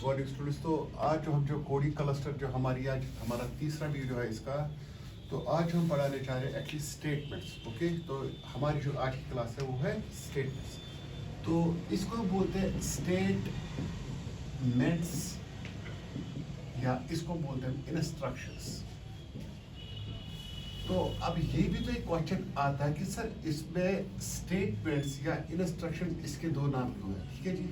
Morning students. तो आज जो हम जो कोडिंग क्लस्टर जो हमारी आज हमारा तीसरा वीडियो है इसका, तो आज हम पढ़ाने चाह रहे हैं एक्चुअली स्टेटमेंट्स। ओके, तो हमारी जो आज की क्लास है वो है स्टेटमेंट्स। तो इसको हम बोलते हैं स्टेटमेंट्स या इसको बोलते हैं इंस्ट्रक्शंस। तो अब ये भी तो एक क्वेश्चन आता है कि सर इसमें स्टेटमेंट्स या इंस्ट्रक्शन इसके दो नाम क्यों हैं? ठीक है जी,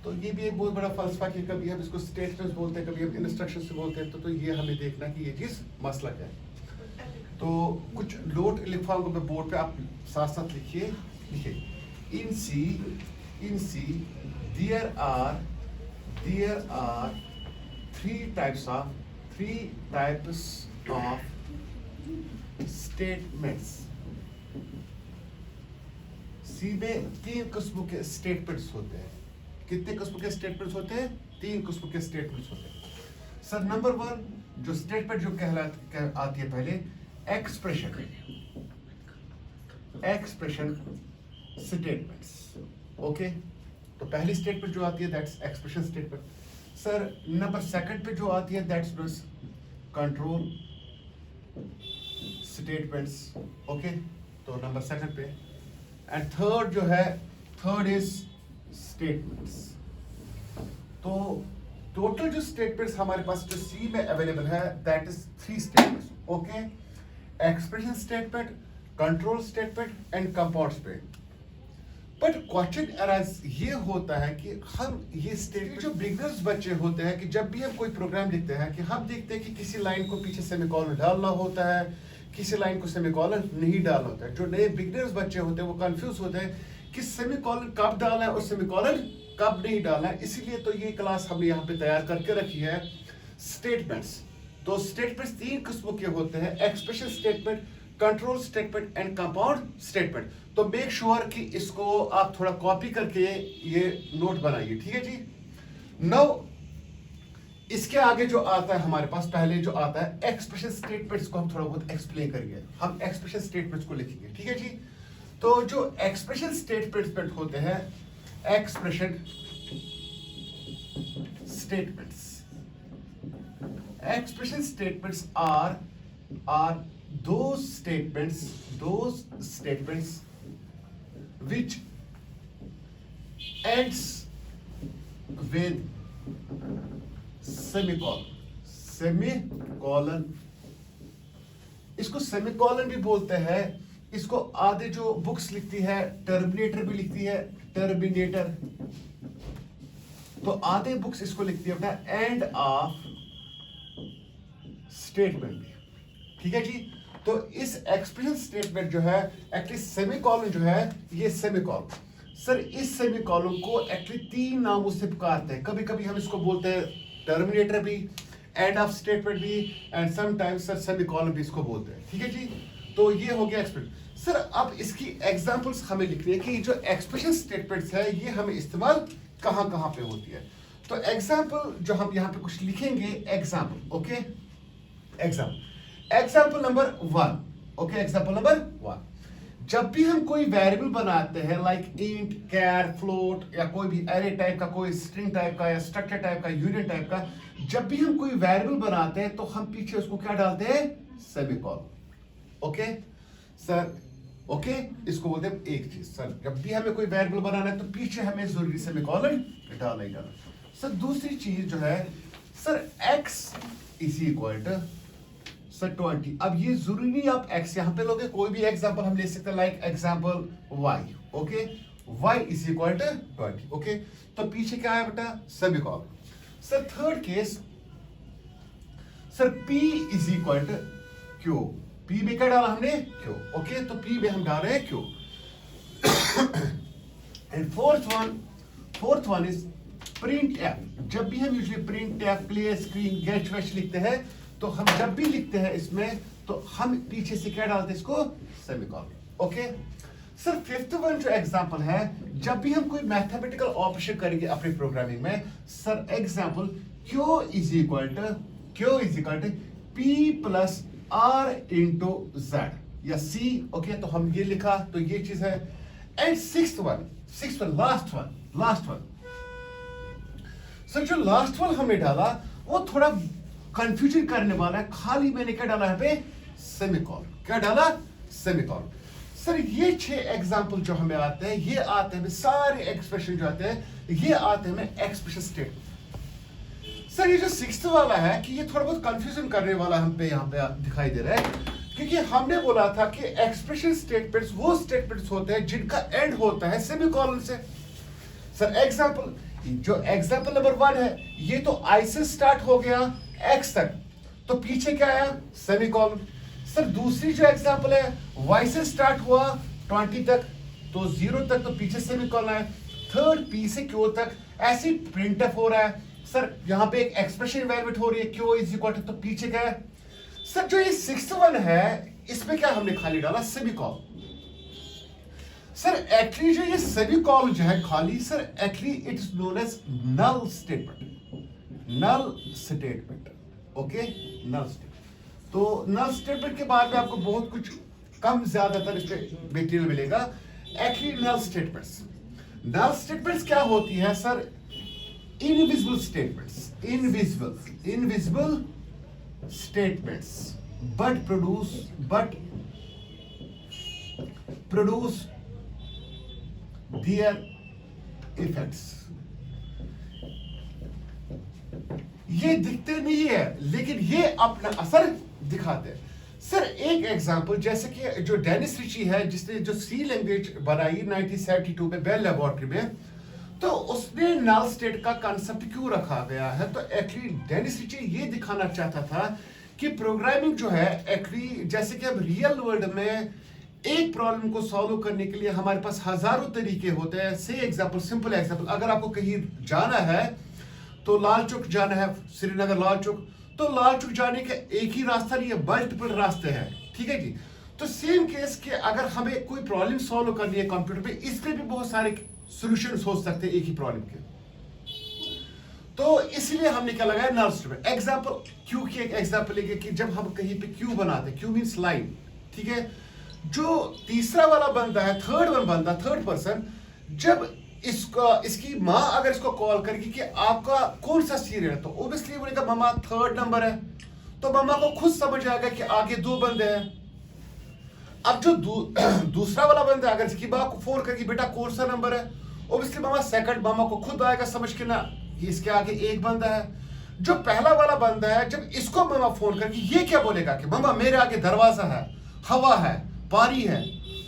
तो ये भी एक बहुत बड़ा फलसफा कि कभी हम इसको स्टेटमेंट्स बोलते हैं, कभी हम इंस्ट्रक्शंस बोलते हैं। तो ये हमें देखना कि ये चीज़ मसला क्या है। तो कुछ नोट लिखवाऊंगा मैं बोर्ड पे, आप साथ साथ लिखिए। In C there are three types of statements. C में तीन किस्मों के स्टेटमेंट्स होते हैं। कितने किस्म के स्टेटमेंट्स होते हैं? तीन किस्म के स्टेटमेंट्स होते हैं। सर नंबर वन जो स्टेटमेंट जो आती है पहले एक्सप्रेशन स्टेटमेंट्स। ओके, तो पहली स्टेटमेंट जो आती है that's expression statement. Sir number second पे जो आती है दैट्स कंट्रोल स्टेटमेंट्स। ओके, तो नंबर सेकंड पे। एंड थर्ड जो है, थर्ड इज स्टेटमेंट्स। तो टोटल जो स्टेटमेंट्स हमारे पास जो सी में अवेलेबल है that is three statements. Okay, expression statement, control statement and compound statement. But question arise ये होता है कि हम ये स्टेटमेंट जो बिगिनर्स बच्चे होते हैं कि जब भी हम कोई प्रोग्राम लिखते हैं कि हम देखते हैं कि किसी लाइन को पीछे सेमीकोलन डालना होता है, किसी लाइन को सेमीकोलन नहीं डालना होता है। जो नए बिगिनर्स बच्चे होते हैं वो कंफ्यूज होते हैं कि सेमीकोलन कब डालना है और सेमीकोलन कब नहीं डालना है। इसीलिए तो ये क्लास हमने यहाँ पे तैयार करके रखी है स्टेटमेंट्स। तो स्टेटमेंट्स तीन किस्मों के होते हैं, expression statement, control statement and compound statement. तो मेक श्योर कि इसको आप थोड़ा कॉपी करके ये नोट बनाइए। ठीक है जी। नाउ इसके आगे जो आता है हमारे पास, पहले जो आता है एक्सप्रेशन स्टेटमेंट्स को हम थोड़ा बहुत एक्सप्लेन करेंगे। हम एक्सप्रेशन स्टेटमेंट्स को लिखेंगे। ठीक है जी। तो जो एक्सप्रेशन स्टेटमेंट्स होते हैं, expression statements are those statements which ends with semicolon। इसको सेमीकोलन भी बोलते हैं। इसको आधे जो बुक्स लिखती है टर्मिनेटर भी लिखती है, टर्मिनेटर। तो आधे बुक्स इसको लिखती है बेटा एंड ऑफ स्टेटमेंट भी। ठीक है जी। तो इस एक्सप्रेशन स्टेटमेंट जो है एक्चुअली सेमीकोलन जो है, ये सेमीकोलन। सर इस सेमीकोलन को एक्चुअली तीन नामों से पुकारते हैं। कभी कभी हम इसको बोलते हैं टर्मिनेटर भी, एंड ऑफ स्टेटमेंट भी, एंड समटाइम्स सर सेमीकोलन भी इसको बोलते हैं। ठीक है जी। तो ये हो गया एक्सप्रेशन। सर अब इसकी एग्जांपल्स हमें लिखनी है कि जो एक्सप्रेशन स्टेटमेंट्स है ये हमें इस्तेमाल कहां कहां पे होती है। तो एग्जांपल जो हम यहां पे कुछ लिखेंगे, example. Okay, example number one. Okay, example number one. जब भी हम कोई वेरिएबल बनाते हैं लाइक इंट, कैर, फ्लोट या कोई भी एरे टाइप का, कोई स्ट्रिंग टाइप का या स्ट्रक्चर टाइप का, यूनिट टाइप का, जब भी हम कोई वेरिएबल बनाते हैं तो हम पीछे उसको क्या डालते हैं? सेमीकोलन। ओके सर, ओके इसको बोलते हैं एक चीज। सर जब भी हमें कोई वेरिएबल बनाना है तो पीछे हमें जरूरी सेमीकोलन डालना ही डालना। सर दूसरी चीज जो है, sir x is equal to sir 20। अब ये जरूरी नहीं आप x यहां पे लोगे, कोई भी एग्जांपल हम ले सकते हैं like example y। Okay, y is equal to 20। Okay, तो पीछे क्या है बेटा? Semicolon. Sir third case, sir p is equal to q। p में क्या डाला हमने? q। ओके, तो p में हम डाल रहे हैं q। And fourth one is print F. जब भी हम usually print F, play, screen, get, वेच लिखते हैं तो हम जब भी लिखते हैं इसमें तो हम पीछे से क्या डालते हैं? इसको semicolon. Okay sir fifth one जो एग्जांपल है, जब भी हम कोई मैथमेटिकल ऑपरेशन करेंगे अपने प्रोग्रामिंग में, sir example Q is equal to P plus R into Z या C। ओके, तो हम ये लिखा, तो ये चीज है। And sixth one, last one sir जो लास्ट वाला हमने डाला वो थोड़ा कंफ्यूजन करने वाला है। खाली मैंने क्या डाला है पे सेमीकोलन। क्या डाला? सेमीकोलन। सर ये 6 एग्जांपल जो हमें आते हैं, ये आते हैं सारे एक्सप्रेशन जो आते हैं ये आते हैं एक्सप्रेशन स्टेटमेंट। सर ये जो 6th वाला है कि ये थोड़ा बहुत कंफ्यूजन करने वाला हम पे यहाँ पे दिखाई दे रहा है, क्योंकि हमने बोला था कि एक्सप्रेशन स्टेटमेंट्स वो स्टेटमेंट्स होते हैं जिनका एंड होता है सेमीकोलन से। सर एग्जांपल, जो एग्जांपल नंबर 1 है ये तो आई से स्टार्ट हो गया एक्स तक, तो पीछे क्या आया? सेमीकोलन। सर दूसरी जो एग्जांपल है y से स्टार्ट हुआ 20 तक, तो 0 तक, तो पीछे सेमीकोलन है। थर्ड p से q तक ऐसे प्रिंटफ हो रहा है। सर यहाँ पे एक एक्सप्रेशन इवैल्यूएट हो रही है q इज इक्वल टू, तो पीछे क्या है? सर जो ये 6th वन है इसमें क्या हमने खाली डाला? सेमीकोलन। सर एक्चुअली जो ये सेमीकोलन जो है खाली, sir actually it is known as null statement. Null statement, okay, null statement. तो नल स्टेटमेंट के बाद में आपको बहुत कुछ कम ज्यादातर इस पे मटेरियल मिलेगा। एक्चुअली नल स्टेटमेंट्स क्या होती है sir? Invisible statements, invisible statements but produce their effects. ये दिखते नहीं है लेकिन ये अपना असर दिखाते हैं। सर एक एग्जांपल, जैसे कि जो डेनिस रिची है जिसने जो सी लैंग्वेज बनाई 1972 में बेल लेबोरेटरी में, तो उसने नल स्टेट का कांसेप्ट क्यों रखा गया है? तो एक्चुअली डेनिस रिची ये दिखाना चाहता था कि प्रोग्रामिंग जो है एक्चुअली, जैसे कि अब रियल वर्ल्ड में एक प्रॉब्लम को सॉल्व करने के लिए हमारे पास हजारों तरीके होते हैं। से एग्जांपल, सिंपल एग्जांपल, अगर आपको कहीं जाना है तो लाल चौक जाना है, श्रीनगर लाल चौक, तो लाल चौक जाने का एक ही रास्ता नहीं है, मल्टीपल रास्ते हैं, ठीक है जी। तो सेम केस के अगर हमें कोई प्रॉब्लम सॉल्व करनी है कंप्यूटर पे, इसमें भी बहुत सारे सॉल्यूशंस हो सकते हैं एक ही प्रॉब्लम के। तो इसलिए हमने क्या लगाया? नल स्टेटमेंट। एग्जांपल क्यू की एक एग्जांपल लेंगे कि जब हम कहीं पे क्यू बनाते हैं, क्यू मींस लाइन, ठीक है। जो तीसरा वाला बंदा है, थर्ड पर्सन, जब इसकी माँ अगर इसको कॉल करेगी कि आपका कौन सा सीरियल है, तो ओब्वियसली बोलेगा मामा 3rd नंबर है, तो मामा को खुद समझ आएगा कि आगे 2 बंदे हैं। अब जो दूसरा वाला बंदा अगर इसकी माँ को फोन करेगी बेटा कौन सा नंबर है, ओब्वियसली मामा 2nd, मामा को खुद आएगा समझ के ना इसके आगे 1 बंदा है। जो पहला वाला बंदा है जब इसको मामा फोन करेगी ये क्या बोलेगा कि मामा मेरे आगे दरवाजा है, हवा है, पानी है,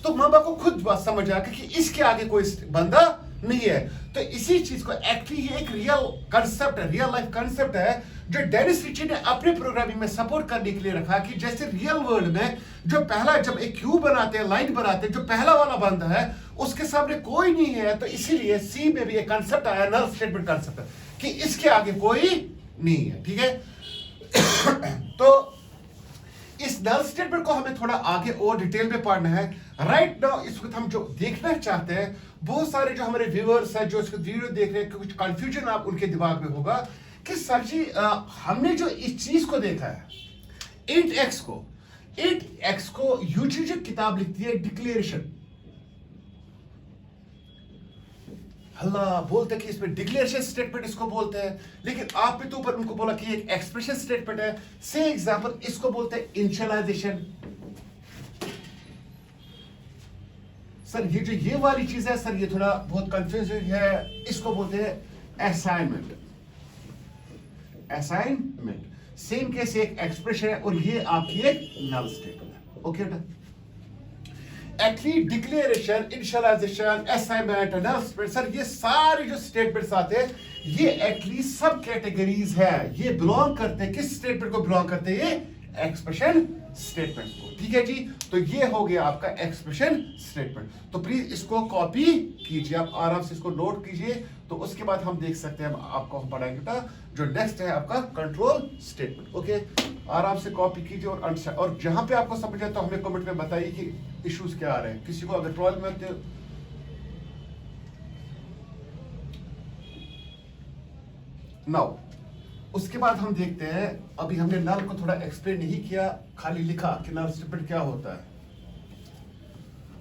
तो मामा को खुद बात समझ आएगा कि इसके आगे कोई बंदा नहीं है। तो इसी चीज को एक्चुअली ये एक रियल कांसेप्ट है, रियल लाइफ कांसेप्ट है जो डेनिस रिची ने अपने प्रोग्रामिंग में सपोर्ट करने के लिए रखा कि जैसे रियल वर्ल्ड में जो पहला, जब एक क्यू बनाते हैं, लाइन बनाते हैं, जो पहला वाला बंदा है उसके सामने कोई नहीं है, तो इसीलिए सी में भी एक कांसेप्ट आया, नल स्टेटमेंट कांसेप्ट, कि इसके आगे कोई नहीं है, ठीक है। तो इस नल स्टेटमेंट को हमें थोड़ा आगे और डिटेल में पढ़ना है। राइट नाउ इस वक्त हम जो देखना चाहते हैं, बहुत सारे जो हमारे व्यूअर्स हैं जो इसको वीडियो देख रहे हैं, कुछ कंफ्यूजन आप उनके दिमाग में होगा कि सर जी हमने जो इस चीज को देखा है, इंट एक्स को यूजी जो किताब लिखती है डिक्लेरेशन, अल्लाह बोलते हैं कि इसमें डिक्लेरेशन स्टेटमेंट इसको बोलते हैं, लेकिन आपने तो ऊपर उनको बोला कि एक एक्सप्रेशन स्टेटमेंट है। से एग्जांपल इसको बोलते हैं इनिशियलाइजेशन। सर ये जो ये वाली चीज है सर ये थोड़ा बहुत कंफ्यूजिंग है, इसको बोलते हैं असाइनमेंट। सेम केस एक एक्सप्रेशन है और ये आपकी एक नल स्टेटमेंट है, ओके बेटा। एक्चुअली डिक्लेरेशन, इनिशियलाइजेशन, असाइनमेंट, नल स्टेटमेंट, सर ये सारे जो स्टेटमेंट्स आते हैं ये एक्चुअली सब कैटेगरीज है, ये बिलोंग करते हैं, किस स्टेटमेंट को बिलोंग करते हैं? ये एक्सप्रेशन स्टेटमेंट को, ठीक है जी। तो ये हो गया आपका एक्सप्रेशन स्टेटमेंट। तो प्लीज इसको कॉपी कीजिए, आप आराम से इसको नोट कीजिए, तो उसके बाद हम देख सकते हैं, आपको हम पढ़ाएंगे बेटा जो नेक्स्ट है आपका कंट्रोल स्टेटमेंट, ओके। आराम से कॉपी कीजिए और जहां पे आपको समझ आए तो हमें कमेंट में बताइए कि इश्यूज क्या आ रहे हैं, किसी को अगर प्रॉब्लम है। नाउ उसके बाद हम देखते हैं, अभी हमने नल को थोड़ा एक्सप्लेन नहीं किया, खाली लिखा कि नल स्टेटमेंट क्या होता है।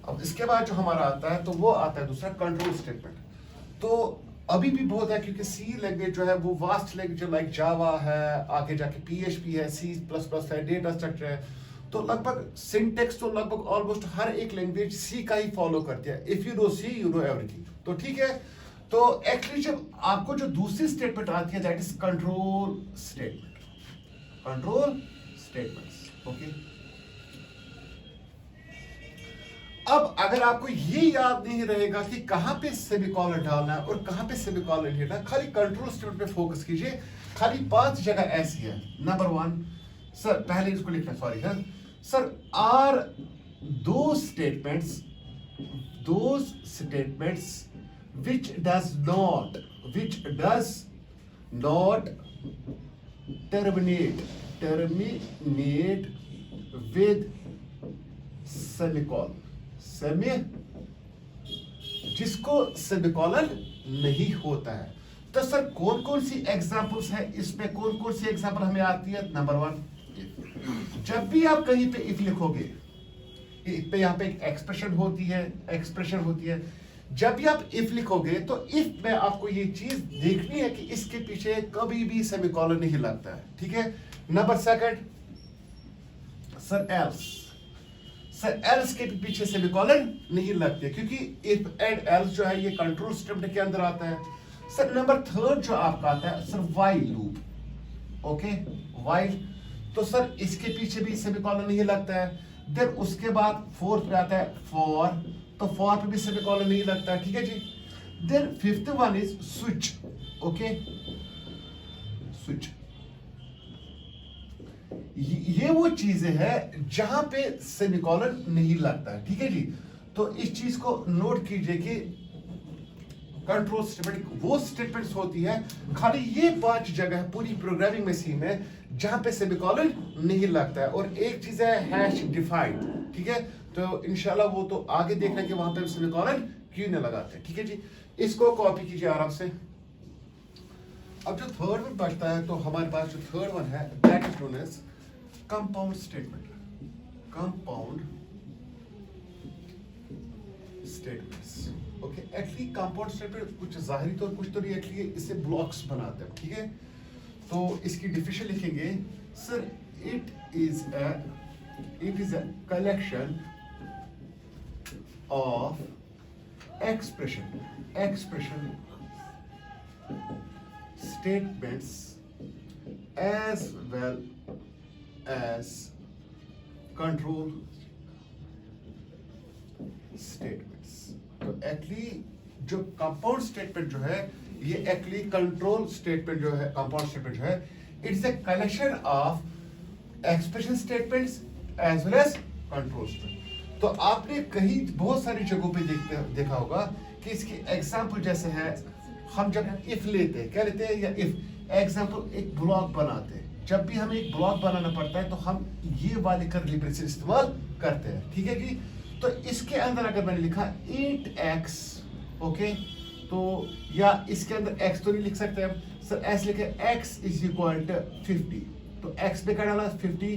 अब इसके बाद जो हमारा आता है तो वो आता है दूसरा कंट्रोल स्टेटमेंट। तो अभी भी बहुत है, क्योंकि सी लैंग्वेज जो है वो वास्ट लैंग्वेज लाइक जावा है, आगे जाके PHP है, C++ है, डेटा स्ट्रक्चर है, तो लगभग सिंटेक्स तो लगभग ऑलमोस्ट हर एक लैंग्वेज सी का ही फॉलो करती है। If you know see you know everything. तो ठीक है, तो एक्चुअली जब आपको जो दूसरी स्टेटमेंट आती है that is control statement, control statements. Okay, अब अगर आपको ये याद नहीं रहेगा कि कहां पे सेमीकोलन डालना है और कहां पे सेमीकोलन नहीं डालना, खाली कंट्रोल स्टेटमेंट पे फोकस कीजिए। खाली 5 जगह ऐसी है। नंबर 1, सर पहले इसको लिखना, सॉरी है सर, आर दो statements which does not terminate with semicolon, जिसको सेमीकोलन नहीं होता है। तो सर कौन कौन सी एग्जांपल्स है इसमें, कौन कौन सी एग्जांपल हमें आती है? नंबर 1, जब भी आप कहीं पे इफ लिखोगे, पे यहाँ पे एक एक्सप्रेशन होती है, जब भी आप इफ लिखोगे तो इफ में आपको ये चीज देखनी है कि इसके पीछे कभी भी सेमीकोलन नहीं लगता है। ठीक है। नंबर 2, सर एल्स के पीछे सेमीकोलन नहीं लगते, क्योंकि इफ एंड एल्स जो है ये कंट्रोल स्टेटमेंट के अंदर आता है। सर नंबर 3 जो आपका आता है sir while loop. Okay, while, तो सर इसके पीछे भी सेमीकोलन नहीं लगता है। देन उसके बाद 4th पे आता है फॉर, तो फॉर पे भी सेमीकोलन नहीं लगता है। ठीक है जी। Then 5th one is switch. Okay, switch, ये वो चीजें हैं जहां पे सेमीकोलन नहीं लगता है। ठीक है जी। तो इस चीज को नोट कीजिए कि कंट्रोल स्टेटमेंट वो स्टेटमेंट्स होती है, खाली ये 5 जगह है पूरी प्रोग्रामिंग मशीन में जहां पे सेमीकोलन नहीं लगता है। और एक चीज है हैश डिफाइंड। ठीक है, तो इंशाल्लाह वो तो आगे देखना कि वहां पे सेमीकोलन क्यों नहीं लगाते। ठीक है जी, इसको कॉपी कीजिए आराम से। अब जो 3rd वन बचता है, तो हमारे पास जो 3rd वन है that is known as compound statement. Compound statements. Okay, actually compound statement कुछ जाहिरी तौर कुछ तो नहीं, एक्चुअली इससे ब्लॉक्स बनाते हैं। ठीक है, तो इसकी डिफिनेशन लिखेंगे sir, it is a collection of expression statements as well as control statements। तो एक्चुअली जो कंपाउंड स्टेटमेंट जो है ये एक्चुअली कंट्रोल स्टेटमेंट जो है, कंपाउंड स्टेटमेंट जो है it's a collection of expression statements as well as control statement. तो आपने कहीं बहुत सारी जगहों पे देखा होगा कि इसकी एग्जांपल जैसे है, हम जब इफ लेते हैं, क्या लेते हैं, या इफ एग्जांपल एक ब्लॉक बनाते हैं, जब भी हमें एक ब्लॉक बनाना पड़ता है तो हम ये वाले कर्ली ब्रेसेस इस्तेमाल करते हैं। ठीक है जी। तो इसके अंदर अगर मैंने लिखा 8x, ओके, तो या इसके अंदर x तो नहीं लिख सकते हम, सर ऐसे लिखे x इज इक्वल टू 50, तो x पे क्या डाला 50,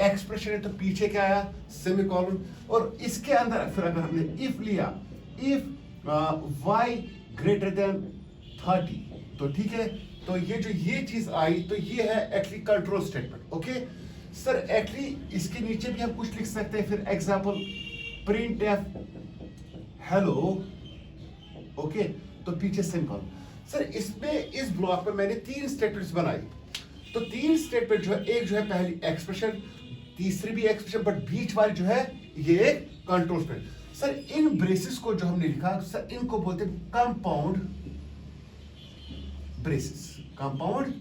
एक्सप्रेशन है तो पीछे क्या आया सेमीकोलन, और इसके अंदर फिर अगर हमने इफ लिया, इफ y ग्रेटर देन 30, तो ठीक है, तो ये जो ये चीज आई तो ये है actually control statement. Okay sir, actually इसके नीचे भी हम कुछ लिख सकते हैं, फिर example print F hello, okay, तो पीछे सेमीकोलन। सर इसमें इस ब्लॉक पर मैंने 3 स्टेटमेंट्स बनाई, तो 3 स्टेटमेंट जो है, एक जो है पहली एक्सप्रेशन, तीसरी भी एक्सप्रेशन, बट बीच वाली जो है ये कंट्रोल स्टेटमेंट। सर इन ब्रेसेस को जो हमने लिखा, सर इनको बोलते हैं कंपाउंड ब्रेसेस, कंपाउंड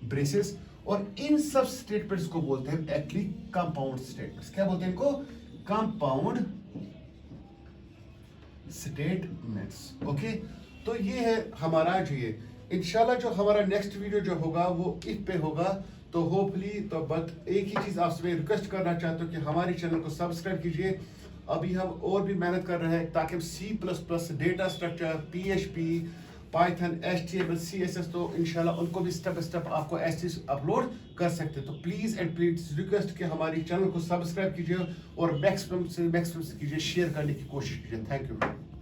ब्रेसेस, और इन सब स्टेटमेंट्स को बोलते हैं एक्चुअली कंपाउंड स्टेटमेंट्स। क्या बोलते हैं इनको? Compound statements. ओके, तो ये है हमारा जो ये, इंशाल्लाह जो हमारा नेक्स्ट वीडियो जो होगा वो इफ पे होगा, तो होपफुली, तो बट एक ही चीज आपसे रिक्वेस्ट करना चाहता हूँ कि हमारे चैनल को सब्सक्राइब कीजिए। अभी हम और भी मेहनत कर रहे हैं ताकि हम C++, data structure, PHP, Python, HTML, CSS, तो इंशाल्लाह उनको भी स्टेप बाय स्टेप आपको ऐसे अपलोड कर सकते हैं। तो प्लीज एंड प्लीज रिक्वेस्ट कि हमारी चैनल को सब्सक्राइब कीजिए और मैक्सिमम से कीजिए, शेयर करने की कोशिश कीजिए। Thank you.